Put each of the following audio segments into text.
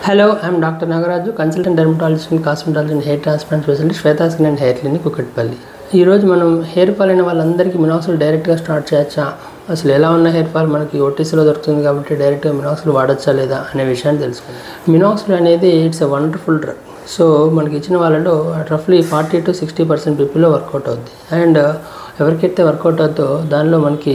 Hello, I am Dr. Nagaraju, consultant dermatologist and cosmetologist and hair transplant specialist, Shweta Skin and Hair Clinic, Kukatpalli. ఈ రోజు మనం hair fall అయిన వాళ్ళందరికీ మినాక్సిల్ డైరెక్ట్గా start చేయొచ్చా, అసలు ఎలా ఉన్న హెయిర్ ఫాల్ మనకి ఓటీసీలో దొరుకుతుంది కాబట్టి డైరెక్ట్గా మినాక్సిల్ వాడచ్చా లేదా అనే విషయాన్ని తెలుసుకుందాం. మినాక్సిల్ అనేది it's a wonderful drug. So మనకి ఇచ్చిన వాళ్ళలో రఫ్లీ 40 to 60% పీపుల్లో వర్కౌట్ అవుద్ది. అండ్ ఎవరికైతే వర్కౌట్ అవుతుందో దానిలో మనకి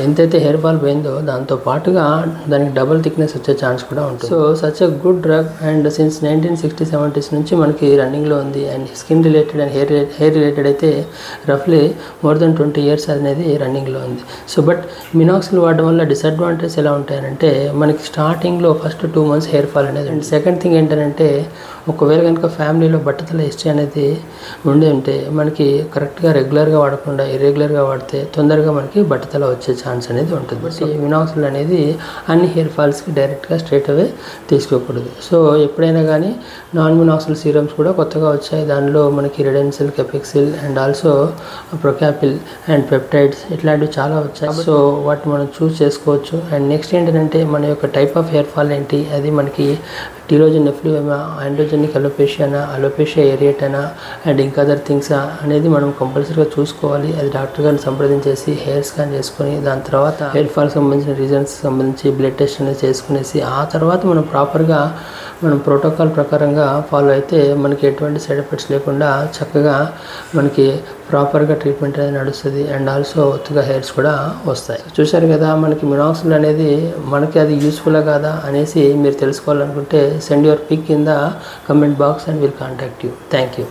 ఎంతైతే హెయిర్ ఫాల్ పోయిందో దాంతో పాటుగా దానికి డబుల్ థిక్నెస్ వచ్చే ఛాన్స్ కూడా ఉంటుంది. So such a good drug and since 1960-70s నుంచి మనకి రన్నింగ్లో ఉంది. And skin related and hair related అయితే రఫ్లీ మోర్ దెన్ 20 years అనేది రన్నింగ్లో ఉంది. సో బట్ మినాక్సిల్ వాడడం వల్ల డిసడ్వాంటేజ్ ఎలా ఉంటాయంటే మనకి స్టార్టింగ్లో ఫస్ట్ 2 months హెయిర్ ఫాల్ అనేది. అండ్ సెకండ్ థింగ్ ఏంటంటే ఒకవేళ కనుక ఫ్యామిలీలో బట్టతల హిస్టరీ అనేది ఉండి ఉంటే మనకి కరెక్ట్గా రెగ్యులర్గా వాడకుండా ఇర్రెగ్యులర్గా వాడితే తొందరగా మనకి బట్టతల వచ్చే ఛాన్స్ అనేది ఉంటుంది. బట్ ఈ మినాక్సిల్ అనేది అన్ని హెయిర్ ఫాల్స్కి డైరెక్ట్గా స్ట్రైట్ అవే తీసుకోకూడదు. సో ఎప్పుడైనా కానీ నాన్ మినాక్సిల్ సీరమ్స్ కూడా కొత్తగా వచ్చాయి. దానిలో మనకి Redensyl, Capixyl and also Procapil and peptides ఇట్లాంటివి చాలా వచ్చాయి. సో వాటిని మనం చూస్ చేసుకోవచ్చు. అండ్ నెక్స్ట్ ఏంటంటే మన యొక్క టైప్ ఆఫ్ హెయిర్ ఫాల్ ఏంటి, అది మనకి టీలోజన్ ఎఫ్లూయమా, ఆండ్రోజెనిక్ అలోపేషియానా, అలోపేషియా ఏరియేటానా అండ్ ఇంకా అదర్ థింగ్సా అనేది మనం కంపల్సరీగా చూసుకోవాలి. అది డాక్టర్ గారిని సంప్రదించేసి హెయిర్ స్కాన్ చేసుకొని దాని తర్వాత హెయిర్ ఫాల్కి సంబంధించిన రీజన్స్ సంబంధించి బ్లడ్ టెస్ట్ అనేది చేసుకునేసి ఆ తర్వాత మనం ప్రాపర్గా మనం ప్రోటోకాల్ ప్రకారంగా ఫాలో అయితే మనకి ఎటువంటి సైడ్ ఎఫెక్ట్స్ లేకుండా చక్కగా మనకి ప్రాపర్గా ట్రీట్మెంట్ అనేది నడుస్తుంది. అండ్ ఆల్సో ఒత్తుగా హెయిర్స్ కూడా వస్తాయి. చూశారు కదా, మనకి మినాక్సిల్ అనేది మనకి అది యూస్ఫుల్గా కాదా అనేసి మీరు తెలుసుకోవాలనుకుంటే send your pic in the comment box and will contact you. Thank you.